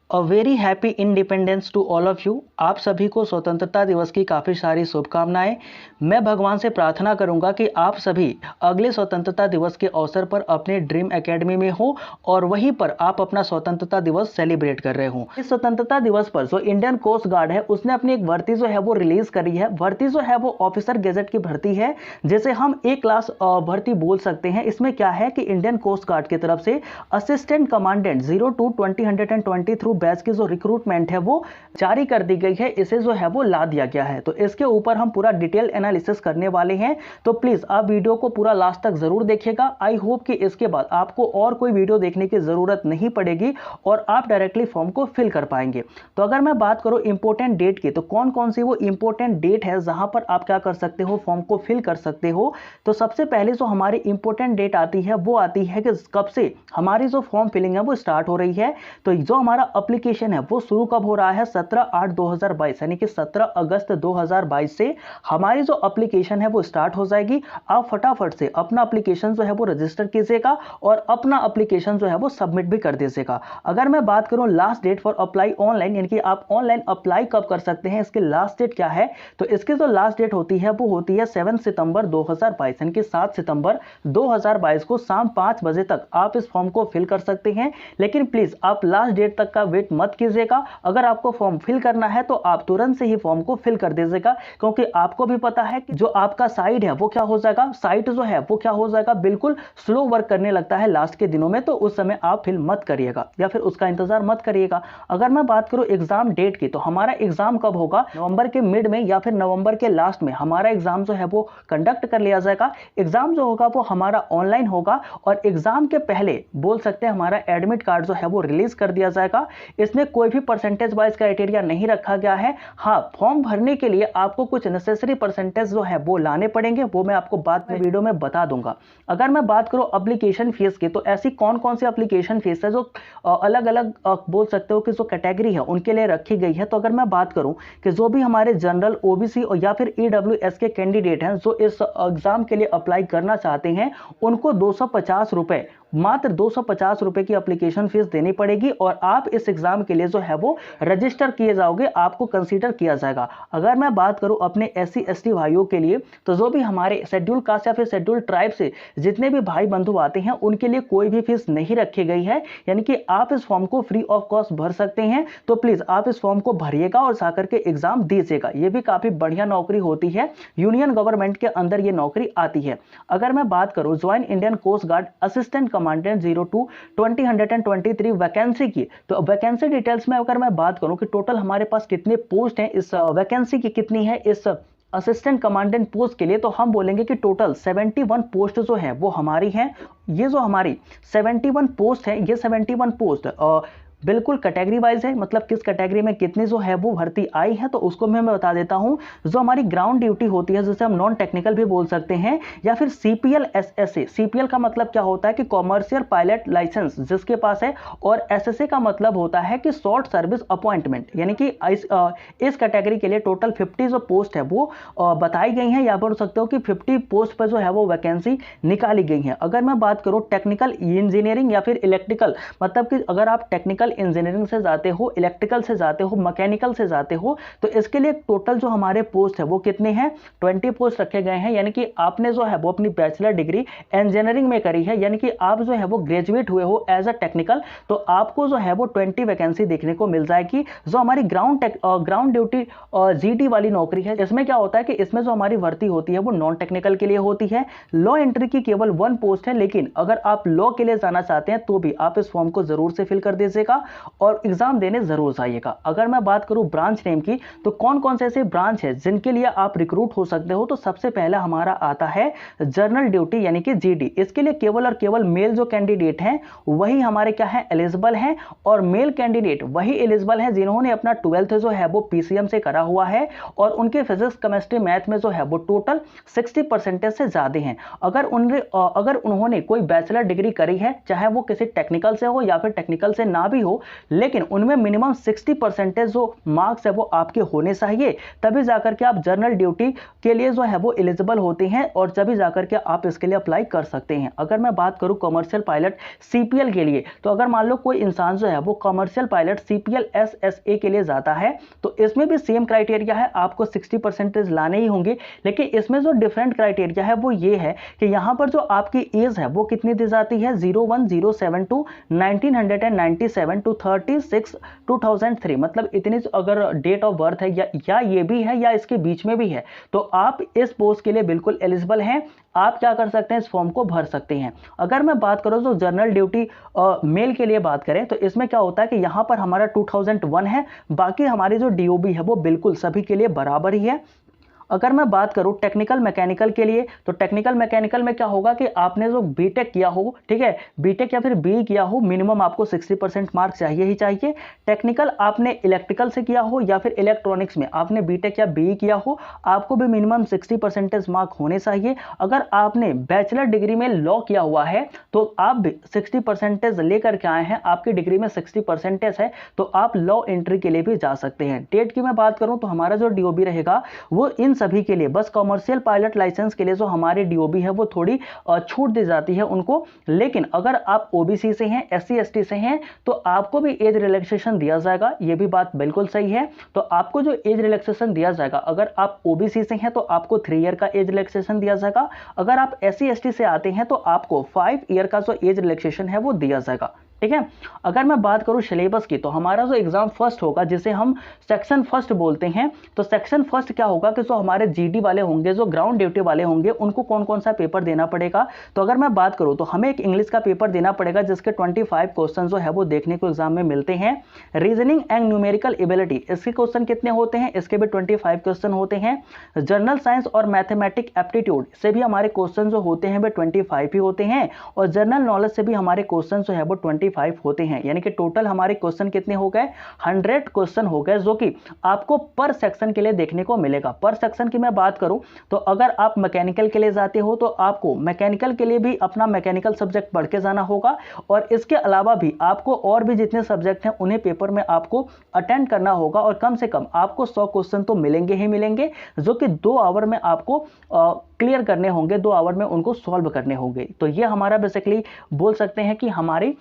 A very happy independence to all of you. आप सभी को स्वतंत्रता दिवस की काफ़ी सारी शुभकामनाएं। मैं भगवान से प्रार्थना करूंगा कि आप सभी अगले स्वतंत्रता दिवस के अवसर पर अपने ड्रीम एकेडमी में हो और वहीं पर आप अपना स्वतंत्रता दिवस सेलिब्रेट कर रहे हो। इस स्वतंत्रता दिवस पर जो इंडियन कोस्ट गार्ड है उसने अपनी एक भर्ती जो है वो रिलीज करी है। भर्ती जो है वो ऑफिसर गेजेट की भर्ती है, जिसे हम ए क्लास भर्ती बोल सकते हैं। इसमें क्या है कि इंडियन कोस्ट गार्ड की तरफ से असिस्टेंट कमांडेंट 02-2020 थ्रू बैच की जो रिक्रूटमेंट है वो जारी कर दी गई है। इसे जो है वो ला दिया गया है, तो इसके ऊपर हम पूरा डिटेल एनालिसिस करने वाले हैं। तो प्लीज आप वीडियो को पूरा लास्ट तक जरूर देखिएगा। आई होप कि इसके बाद आपको और कोई वीडियो देखने की जरूरत नहीं पड़ेगी और आप डायरेक्टली फॉर्म को फिल कर पाएंगे। तो अगर मैं बात करूं इंपॉर्टेंट डेट की, तो कौन कौन सी वो इंपॉर्टेंट डेट है जहां पर आप क्या कर सकते हो, फॉर्म को फिल कर सकते हो। तो सबसे पहले जो हमारी इंपॉर्टेंट डेट आती है वो आती है कि कब से हमारी जो फॉर्म फिलिंग है वो स्टार्ट हो रही है। तो जो हमारा एप्लीकेशन है वो शुरू कब हो रहा है, 17/8/2022 यानी कि 17 अगस्त 2022 से हमारी जो एप्लीकेशन है वो स्टार्ट हो जाएगी। आप फटाफट से अपना एप्लीकेशन जो है वो रजिस्टर कीजिएगा और अपना एप्लीकेशन जो है वो सबमिट भी कर दीजिएगा। अगर मैं बात करूं last date for apply online, यानी कि आप ऑनलाइन अप्लाई कब कर सकते हैं, इसकी लास्ट डेट क्या है, तो इसकी जो लास्ट डेट होती है वो होती है 7 सितंबर 2022 यानी कि 7 सितंबर 2022 को शाम 5 बजे तक आप इस फॉर्म को फिल कर सकते हैं। लेकिन प्लीज आप लास्ट डेट तक का वेट मत कीजिएगा। अगर आपको फॉर्म फिल करना है तो आप तुरंत से ही फॉर्म को फिल कर दीजिएगा, क्योंकि आपको भी पता है कि जो आपका साइट है वो क्या हो जाएगा, साइट जो है वो क्या हो जाएगा, बिल्कुल स्लो वर्क करने लगता है लास्ट के दिनों में। तो उस समय आप फिल मत करिएगा या फिर उसका इंतजार मत करिएगा। अगर मैं बात करूं एग्जाम डेट की, तो हमारा एग्जाम कब होगा, नवंबर के मिड में या फिर नवंबर के लास्ट में हमारा एग्जाम जो है वो कंडक्ट कर लिया जाएगा। एग्जाम जो होगा वो हमारा ऑनलाइन होगा और एग्जाम के पहले बोल सकते हैं हमारा एडमिट कार्ड जो है वो रिलीज कर दिया जाएगा। इसमें कोई भी परसेंटेज वाइज क्राइटेरिया नहीं रखा गया है। हाँ, फॉर्म भरने के लिए आपको कुछ नेसेसरी परसेंटेज जो है वो लाने पड़ेंगे, वो मैं आपको बाद में वीडियो में बता दूंगा। अगर मैं बात करूं एप्लीकेशन फीस की, तो ऐसी कौन कौन सी एप्लीकेशन फीस है जो अलग अलग बोल सकते हो कि जो कैटेगरी है उनके लिए रखी गई है। तो अगर मैं बात करूं कि जो भी हमारे जनरल, ओबीसी और या फिर ईडब्ल्यूएस के कैंडिडेट हैं जो इस एग्जाम के लिए अप्लाई करना चाहते हैं, उनको 250 रुपए, मात्र 250 रुपए की एप्लीकेशन फीस देनी पड़ेगी और आप इस एग्जाम के लिए जो है वो रजिस्टर किए जाओगे, आपको कंसीडर किया जाएगा। अगर मैं बात करूं अपने एससी एसटी भाइयों के लिए, तो जो भी हमारे शेड्यूल कास्ट या फिर शेड्यूल ट्राइब से जितने भी भाई बंधु आते हैं उनके लिए कोई भी फीस नहीं रखी गई है, यानी कि आप इस फॉर्म को फ्री ऑफ कॉस्ट भर सकते हैं। तो प्लीज आप इस फॉर्म को भरिएगा और जाकर के एग्जाम दीजिएगा। ये भी काफी बढ़िया नौकरी होती है, यूनियन गवर्नमेंट के अंदर ये नौकरी आती है। अगर मैं बात करूं join Indian coast guard assistant commandant 02-2023 vacancy की, तो वैकेंसी डिटेल्स में अगर मैं बात करूं कि टोटल हमारे पास कितने पोस्ट हैं, इस वैकेंसी की कितनी है इस असिस्टेंट कमांडेंट पोस्ट के लिए, तो हम बोलेंगे कि टोटल 71 पोस्ट जो है वो हमारी हैं। ये जो हमारी 71 पोस्ट है, ये 71 पोस्ट बिल्कुल कैटेगरी वाइज है, मतलब किस कैटेगरी में कितनी जो है वो भर्ती आई है, तो उसको मैं बता देता हूं। जो हमारी ग्राउंड ड्यूटी होती है, जिसे हम नॉन टेक्निकल भी बोल सकते हैं, या फिर सीपीएल एसएसए। सीपीएल का मतलब क्या होता है कि कॉमर्शियल पायलट लाइसेंस जिसके पास है, और एसएसए का मतलब होता है कि शॉर्ट सर्विस अपॉइंटमेंट, यानी कि इस कैटेगरी के लिए टोटल 50 जो पोस्ट है वो बताई गई है, या बोल सकते हो कि 50 पोस्ट पर जो है वो वैकेंसी निकाली गई है। अगर मैं बात करूं टेक्निकल इंजीनियरिंग या फिर इलेक्ट्रिकल, मतलब कि अगर आप टेक्निकल इंजीनियरिंग से जाते हो, इलेक्ट्रिकल से जाते हो, मैकेनिकल से जाते हो, तो इसके लिए टोटल जो हमारे पोस्ट है वो कितने हैं, 20 पोस्ट रखे गए हैं। यानी कि आपने जो है वो अपनी बैचलर डिग्री इंजीनियरिंग में करी है, यानी कि आप जो है वो ग्रेजुएट हुए हो एज अ टेक्निकल, तो आपको जो है वो 20 वैकेंसी देखने को मिल जाएगी। जो हमारी ग्राउंड ड्यूटी जीडी वाली नौकरी है, इसमें क्या होता है कि इसमें जो हमारी भर्ती होती है वो नॉन टेक्निकल के लिए होती है। लॉ एंट्री की केवल 1 पोस्ट है, लेकिन अगर आप लॉ के लिए जाना चाहते हैं तो भी आप इस फॉर्म को जरूर से फिल कर दीजिएगा और एग्जाम देने जरूर जाइएगा। अगर मैं बात करूं ब्रांच नेम की, तो कौन कौन से ऐसे ब्रांच है जिनके लिए आप रिक्रूट हो सकते हो, तो सबसे पहला हमारा आता है जनरल ड्यूटी यानी कि जीडी। इसके लिए केवल और केवल मेल जो कैंडिडेट हैं वही हमारे क्या है, एलिजिबल हैं, और मेल कैंडिडेट वही एलिजिबल हैं जिन्होंने अपना 12th जो है वो पीसीएम से करा हुआ है और उनके फिजिक्स केमिस्ट्री मैथ में जो है वो टोटल 60% से ज्यादा हैं। अगर उन्होंने कोई बैचलर डिग्री करी है, चाहे वो किसी टेक्निकल से हो या फिर टेक्निकल से ना भी हो, लेकिन उनमें मिनिमम 60% जो मार्क्स है वो आपके होने चाहिए, तभी जाकर के आप जनरल ड्यूटी के लिए जो है वो एलिजिबल होते हैं और तभी जाकर के आप इसके लिए अप्लाई कर सकते हैं। अगर मैं बात करूं कमर्शियल पायलट सीपीएल के लिए, तो अगर मान लो कोई इंसान जो है वो कमर्शियल पायलट सीपीएल एसएसए के लिए जाता है, तो इसमें भी सेम क्राइटेरिया है, आपको 60% लाने ही होंगे। लेकिन इसमें जो डिफरेंट क्राइटेरिया है वो ये है कि यहां पर जो आपकी एज है वो कितनी दी जाती है, 01072 टू 1997 टू 36 2003, मतलब इतनी अगर डेट ऑफ बर्थ है या ये भी है या इसके बीच में भी है, तो आप इस पोस्ट के लिए बिल्कुल एलिजिबल हैं। आप क्या कर सकते हैं, इस फॉर्म को भर सकते हैं। अगर मैं बात करूं तो जनरल ड्यूटी मेल के लिए बात करें, तो इसमें क्या होता है कि यहां पर हमारा 2001 है, बाकी हमारी जो डीओबी है वो बिल्कुल सभी के लिए बराबर ही है। अगर मैं बात करूं टेक्निकल मैकेनिकल के लिए, तो टेक्निकल मैकेनिकल में क्या होगा कि आपने जो बीटेक किया हो, ठीक है, बीटेक या फिर बी किया हो, मिनिमम आपको 60% मार्क चाहिए ही चाहिए। टेक्निकल आपने इलेक्ट्रिकल से किया हो या फिर इलेक्ट्रॉनिक्स में आपने बीटेक या बी किया हो, आपको भी मिनिमम 60% मार्क होने चाहिए। अगर आपने बैचलर डिग्री में लॉ किया हुआ है तो आप भी 60% लेकर के आए हैं, आपकी डिग्री में 60% है, तो आप लॉ एंट्री के लिए भी जा सकते हैं। डेट की मैं बात करूं तो हमारा जो डीओबी रहेगा वो इन सभी के लिए, बस कमर्शियल पायलट लाइसेंस के लिए जो हमारी डीओबी है वो थोड़ी छूट दी जाती है उनको। लेकिन अगर आप ओबीसी से हैं, एससी एसटी से हैं, तो आपको भी एज रिलैक्सेशन दिया जाएगा, ये भी बात बिल्कुल सही है। तो आपको जो एज रिलैक्सेशन दिया जाएगा, अगर आप ओबीसी से हैं तो आपको 3 ईयर का एज रिलैक्सेशन दिया जाएगा। अगर आप एससी एसटी से आते हैं तो आपको 5 ईयर का जो एज रिलैक्सेशन है वो दिया जाएगा, ठीक है। अगर मैं बात करूं सिलेबस की, तो हमारा जो एग्जाम फर्स्ट होगा जिसे हम सेक्शन फर्स्ट बोलते हैं, तो सेक्शन फर्स्ट क्या होगा कि जो हमारे जीडी वाले होंगे, जो ग्राउंड ड्यूटी वाले होंगे, उनको कौन कौन सा पेपर देना पड़ेगा। तो अगर मैं बात करूं तो हमें एक इंग्लिश का पेपर देना पड़ेगा जिसके 25 क्वेश्चन जो है वो देखने को एग्जाम में मिलते हैं। रीजनिंग एंड न्यूमेरिकल एबिलिटी, इसके क्वेश्चन कितने होते हैं, इसके भी 25 क्वेश्चन होते हैं। जनरल साइंस और मैथमेटिक एप्टीट्यूड से भी हमारे क्वेश्चन जो होते हैं वे 25 ही होते हैं, और जनरल नॉलेज से भी हमारे क्वेश्चन जो है वो 25 होते हैं। यानी कि टोटल हमारे क्वेश्चन कितने हो गए, 100 क्वेश्चन हो गए, जो कि आपको पर सेक्शन के लिए देखने को मिलेगा। पर सेक्शन की मैं बात करूं तो अगर आप मैकेनिकल के लिए जाते हो तो आपको मैकेनिकल के लिए भी अपना मैकेनिकल सब्जेक्ट पढ़ के जाना होगा, और इसके अलावा भी आपको और भी जितने सब्जेक्ट हैं उन्हें पेपर में आपको अटेंड करना होगा, और कम से कम आपको 100 क्वेश्चन तो मिलेंगे ही मिलेंगे, जो कि 2 आवर में आपको क्लियर करने होंगे, 2 आवर में उनको सॉल्व करने होंगे। तो ये हमारा बेसिकली बोल सकते हैं कि हमारी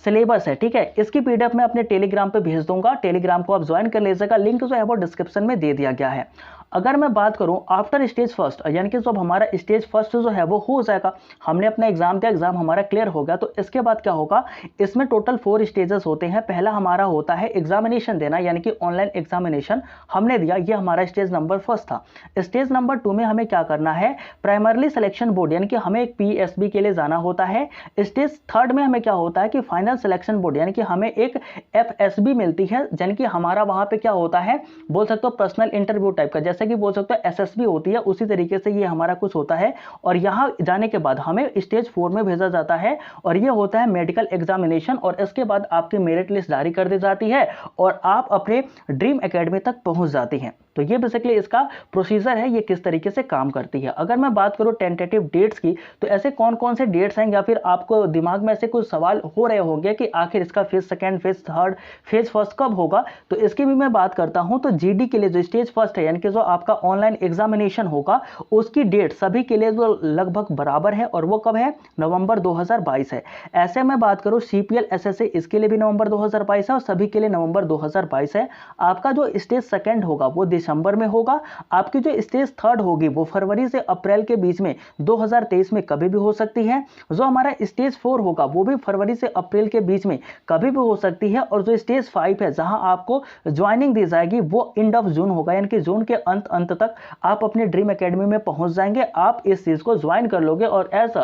सिलेबस है, ठीक है। इसकी पीडीएफ मैं अपने टेलीग्राम पे भेज दूंगा, टेलीग्राम को आप ज्वाइन कर लीजिएगा, लिंक जो है वो डिस्क्रिप्शन में दे दिया गया है। अगर मैं बात करूं आफ्टर स्टेज फर्स्ट, यानी कि जब हमारा स्टेज फर्स्ट जो है वो हो जाएगा, हमने अपना एग्जाम दिया, एग्जाम हमारा क्लियर हो गया, तो इसके बाद क्या होगा, इसमें टोटल 4 स्टेजेस होते हैं। पहला हमारा होता है एग्जामिनेशन देना, यानी कि ऑनलाइन एग्जामिनेशन हमने दिया, ये हमारा स्टेज नंबर फर्स्ट था। स्टेज नंबर 2 में हमें क्या करना है, प्राइमरी सिलेक्शन बोर्ड, यानी कि हमें एक पीएसबी के लिए जाना होता है। स्टेज थर्ड में हमें क्या होता है कि फाइनल सिलेक्शन बोर्ड, यानी कि हमें एक एफएसबी मिलती है, यानी कि हमारा वहां पे क्या होता है, बोल सकते हो पर्सनल इंटरव्यू टाइप का, जैसे कि बोल सकते हो एसएसबी होती है, उसी तरीके से ये हमारा कुछ होता है। और यहां जाने के बाद हमें स्टेज 4 में भेजा जाता है, और ये होता है मेडिकल एग्जामिनेशन, और इसके बाद आपकी मेरिट लिस्ट जारी कर दी जाती है और आप अपने ड्रीम एकेडमी तक पहुंच जाते हैं। तो ये बेसिकली इसका प्रोसीजर है, ये किस तरीके से काम करती है। अगर मैं बात करूं टेंटेटिव डेट्स की, तो ऐसे कौन कौन से डेट्स हैं, या फिर आपको दिमाग में ऐसे कुछ सवाल हो रहे होंगे कि आखिर इसका phase second, phase third, phase first कब होगा, तो इसकी भी मैं बात करता हूं। तो जीडी के लिए जो स्टेज फर्स्ट है, यानी कि जो आपका ऑनलाइन एग्जामिनेशन होगा, उसकी डेट सभी के लिए जो लगभग बराबर है, और वो कब है, नवंबर 2022 है। ऐसे मैं बात करूं सीपीएल एसएसए, इसके लिए भी नवंबर 2022 है, और सभी के लिए नवंबर 2022 है। आपका जो स्टेज सेकंड होगा वो दिसंबर में होगा, आपकी जो स्टेज थर्ड होगी वो फरवरी से अप्रैल के बीच में 2023 में कभी भी हो सकती है। जो हमारा स्टेज 4 होगा वो भी फरवरी से अप्रैल के बीच में कभी भी हो सकती है, और जो स्टेज 5 है जहां आपको ज्वाइनिंग दी जाएगी वो एंड ऑफ जून होगा, यानी कि जून के अंत तक आप अपने ड्रीम एकेडमी में पहुंच जाएंगे, आप इस चीज को ज्वाइन कर लोगे, और as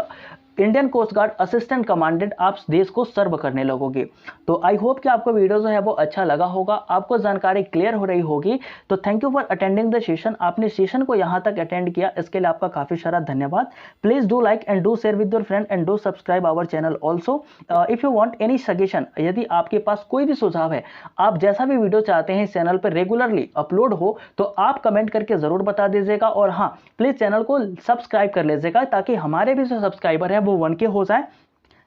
Indian coast guard assistant commandant आप देश को सर्व करने लगोगे। तो आई होप कि आपको वीडियो जो है वो अच्छा लगा होगा, आपको जानकारी क्लियर हो रही होगी। तो thank you for attending the session, आपने सेशन को यहां तक अटेंड किया, इसके लिए आपका काफी सारा धन्यवाद। Please do like and do share with your friend and do subscribe our channel also. If you want any suggestion, यदि आपके पास कोई भी सुझाव है, आप जैसा भी वीडियो चाहते हैं इस चैनल पर रेगुलरली अपलोड हो, तो आप कमेंट करके जरूर बता दीजिएगा। और हाँ, प्लीज चैनल को सब्सक्राइब कर लीजिएगा, ताकि हमारे भी जो सब्सक्राइबर है वो 1K हो जाए।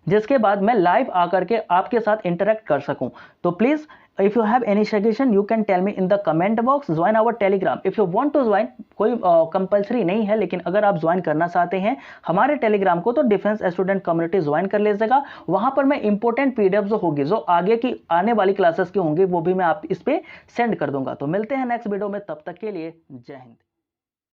जिसके बाद मैं लाइव आकर के आपके साथ इंटरेक्ट कर सकूं। तो please if you have any suggestion you can tell me in the comment box. Join our Telegram if you want to join, कोई कंपलसरी नहीं है, लेकिन अगर आप ज्वाइन करना चाहते हैं हमारे टेलीग्राम को तो डिफेंस स्टूडेंट कम्युनिटी ज्वाइन कर लीजिएगा। वहां पर मैं इंपॉर्टेंट पीडीएफ जो होगी, जो आगे की आने वाली क्लासेस की होंगी, वो भी मैं आप इस पे सेंड कर दूंगा। तो मिलते हैं नेक्स्ट वीडियो में, तब तक के लिए जय हिंद।